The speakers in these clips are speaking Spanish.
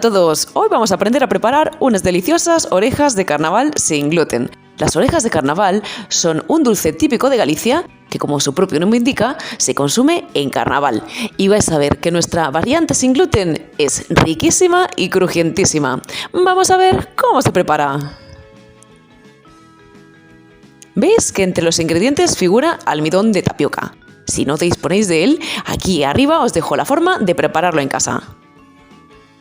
Hola a todos, hoy vamos a aprender a preparar unas deliciosas orejas de carnaval sin gluten. Las orejas de carnaval son un dulce típico de Galicia que, como su propio nombre indica, se consume en carnaval. Y vais a ver que nuestra variante sin gluten es riquísima y crujientísima. Vamos a ver cómo se prepara. ¿Veis que entre los ingredientes figura almidón de tapioca? Si no disponéis de él, aquí arriba os dejo la forma de prepararlo en casa.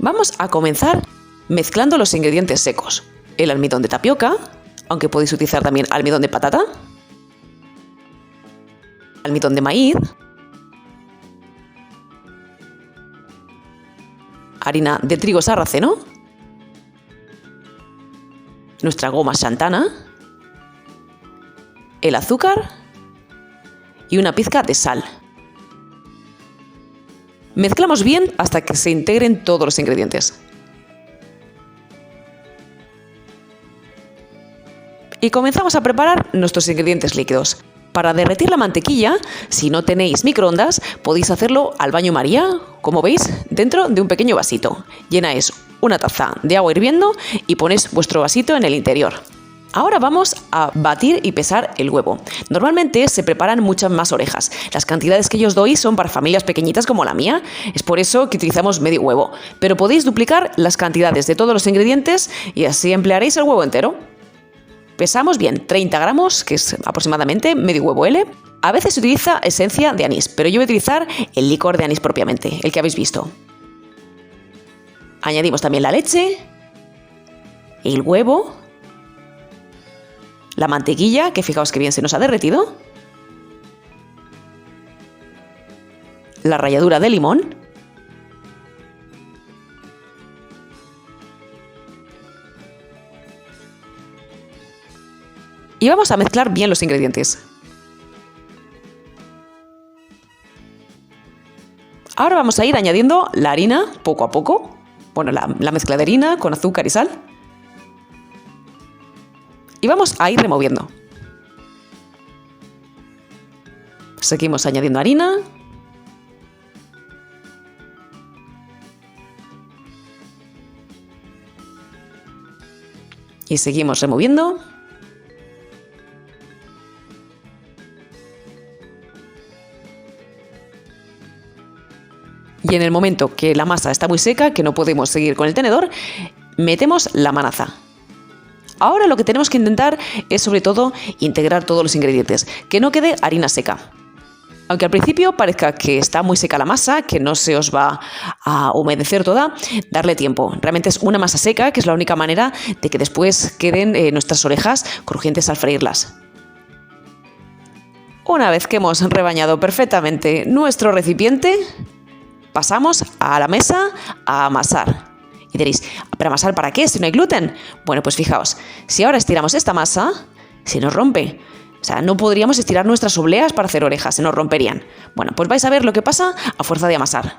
Vamos a comenzar mezclando los ingredientes secos. El almidón de tapioca, aunque podéis utilizar también almidón de patata, almidón de maíz, harina de trigo sarraceno, nuestra goma xantana, el azúcar y una pizca de sal. Mezclamos bien hasta que se integren todos los ingredientes. Y comenzamos a preparar nuestros ingredientes líquidos. Para derretir la mantequilla, si no tenéis microondas, podéis hacerlo al baño María, como veis, dentro de un pequeño vasito. Llenáis una taza de agua hirviendo y ponéis vuestro vasito en el interior. Ahora vamos a batir y pesar el huevo. Normalmente se preparan muchas más orejas. Las cantidades que yo os doy son para familias pequeñitas como la mía. Es por eso que utilizamos medio huevo. Pero podéis duplicar las cantidades de todos los ingredientes y así emplearéis el huevo entero. Pesamos bien 30 gramos, que es aproximadamente medio huevo L. A veces se utiliza esencia de anís, pero yo voy a utilizar el licor de anís propiamente, el que habéis visto. Añadimos también la leche, el huevo, la mantequilla, que fijaos que bien se nos ha derretido, la ralladura de limón, y vamos a mezclar bien los ingredientes. Ahora vamos a ir añadiendo la harina poco a poco, bueno, la mezcla de harina con azúcar y sal. Y vamos a ir removiendo. Seguimos añadiendo harina. Y seguimos removiendo. Y en el momento que la masa está muy seca, que no podemos seguir con el tenedor, metemos la manaza. Ahora lo que tenemos que intentar es sobre todo integrar todos los ingredientes, que no quede harina seca. Aunque al principio parezca que está muy seca la masa, que no se os va a humedecer toda, darle tiempo. Realmente es una masa seca, que es la única manera de que después queden nuestras orejas crujientes al freírlas. Una vez que hemos rebañado perfectamente nuestro recipiente, pasamos a la mesa a amasar. Y diréis, ¿pero amasar para qué si no hay gluten? Bueno, pues fijaos, si ahora estiramos esta masa, se nos rompe. O sea, no podríamos estirar nuestras obleas para hacer orejas, se nos romperían. Bueno, pues vais a ver lo que pasa a fuerza de amasar.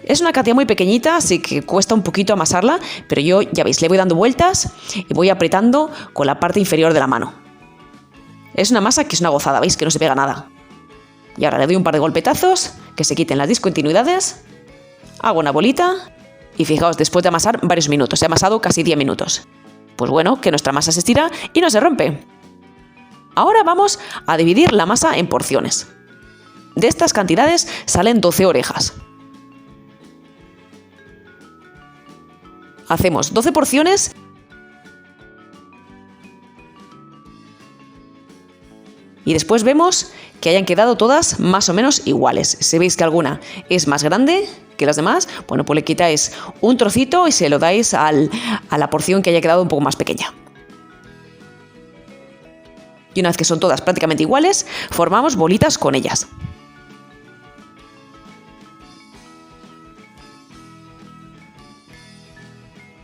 Es una cantidad muy pequeñita, así que cuesta un poquito amasarla, pero yo, ya veis, le voy dando vueltas y voy apretando con la parte inferior de la mano. Es una masa que es una gozada, veis que no se pega nada. Y ahora le doy un par de golpetazos, que se quiten las discontinuidades. Hago una bolita y fijaos, después de amasar varios minutos, he amasado casi 10 minutos. Pues bueno, que nuestra masa se estira y no se rompe. Ahora vamos a dividir la masa en porciones. De estas cantidades salen 12 orejas. Hacemos 12 porciones y después vemos que hayan quedado todas más o menos iguales. Si veis que alguna es más grande que las demás, bueno, pues le quitáis un trocito y se lo dais a la porción que haya quedado un poco más pequeña. Y una vez que son todas prácticamente iguales, formamos bolitas con ellas.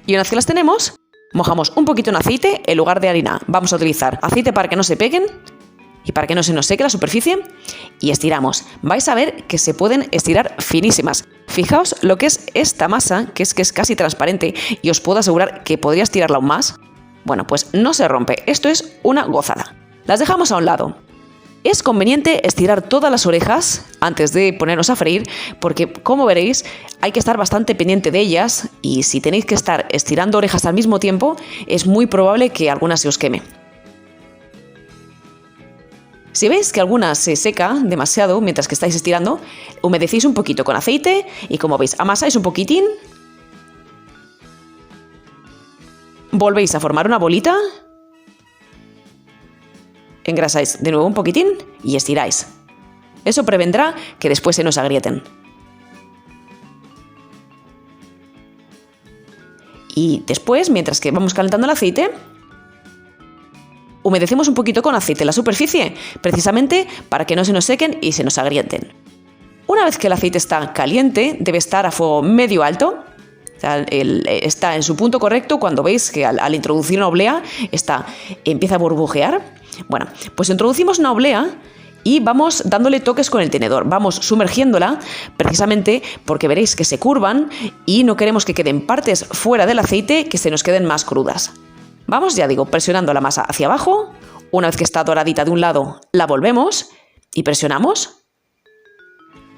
Y una vez que las tenemos, mojamos un poquito en aceite en lugar de harina. Vamos a utilizar aceite para que no se peguen y para que no se nos seque la superficie, y estiramos. Vais a ver que se pueden estirar finísimas. Fijaos lo que es esta masa, que es casi transparente, y os puedo asegurar que podría estirarla aún más. Bueno, pues no se rompe. Esto es una gozada. Las dejamos a un lado. Es conveniente estirar todas las orejas antes de ponernos a freír porque, como veréis, hay que estar bastante pendiente de ellas y si tenéis que estar estirando orejas al mismo tiempo, es muy probable que alguna se os queme. Si veis que alguna se seca demasiado mientras que estáis estirando, humedecéis un poquito con aceite y, como veis, amasáis un poquitín, volvéis a formar una bolita, engrasáis de nuevo un poquitín y estiráis. Eso prevendrá que después se nos agrieten. Y después, mientras que vamos calentando el aceite, humedecemos un poquito con aceite la superficie, precisamente para que no se nos sequen y se nos agrieten. Una vez que el aceite está caliente, debe estar a fuego medio alto. O sea, está en su punto correcto cuando veis que al introducir una oblea empieza a burbujear. Bueno, pues introducimos una oblea y vamos dándole toques con el tenedor. Vamos sumergiéndola precisamente porque veréis que se curvan y no queremos que queden partes fuera del aceite que se nos queden más crudas. Vamos, ya digo, presionando la masa hacia abajo. Una vez que está doradita de un lado, la volvemos y presionamos.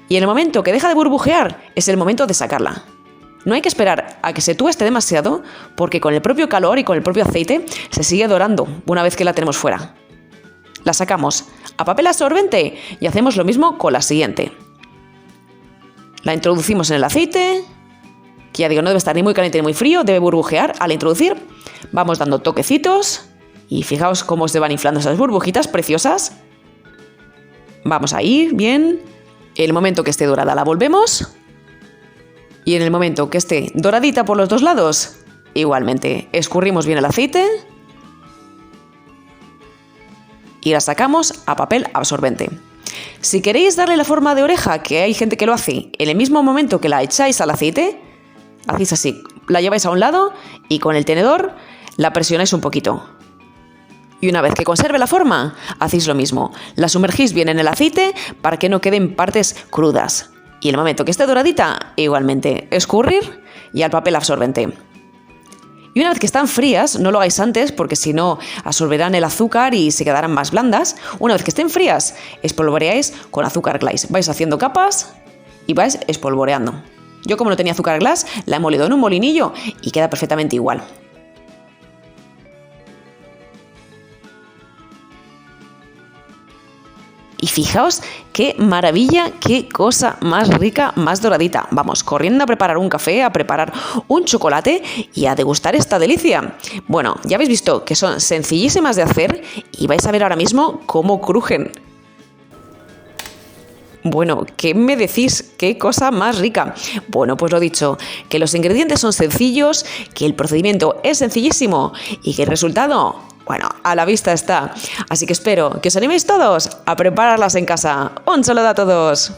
Y en el momento que deja de burbujear, es el momento de sacarla. No hay que esperar a que se tueste demasiado, porque con el propio calor y con el propio aceite se sigue dorando una vez que la tenemos fuera. La sacamos a papel absorbente y hacemos lo mismo con la siguiente. La introducimos en el aceite, que ya digo, no debe estar ni muy caliente ni muy frío, debe burbujear al introducir. Vamos dando toquecitos y fijaos cómo se van inflando esas burbujitas preciosas. Vamos ahí, bien. En el momento que esté dorada la volvemos. Y en el momento que esté doradita por los dos lados, igualmente escurrimos bien el aceite y la sacamos a papel absorbente. Si queréis darle la forma de oreja, que hay gente que lo hace, en el mismo momento que la echáis al aceite, hacéis así, la lleváis a un lado y con el tenedor la presionáis un poquito. Y una vez que conserve la forma, hacéis lo mismo. La sumergís bien en el aceite para que no queden partes crudas. Y en el momento que esté doradita, igualmente escurrir y al papel absorbente. Y una vez que están frías, no lo hagáis antes porque si no absorberán el azúcar y se quedarán más blandas. Una vez que estén frías, espolvoreáis con azúcar glass. Vais haciendo capas y vais espolvoreando. Yo, como no tenía azúcar glass, la he molido en un molinillo y queda perfectamente igual. Y fijaos qué maravilla, qué cosa más rica, más doradita. Vamos corriendo a preparar un café, a preparar un chocolate y a degustar esta delicia. Bueno, ya habéis visto que son sencillísimas de hacer y vais a ver ahora mismo cómo crujen. Bueno, ¿qué me decís? ¿Qué cosa más rica? Bueno, pues lo dicho, que los ingredientes son sencillos, que el procedimiento es sencillísimo y que el resultado, bueno, a la vista está. Así que espero que os animéis todos a prepararlas en casa. ¡Un saludo a todos!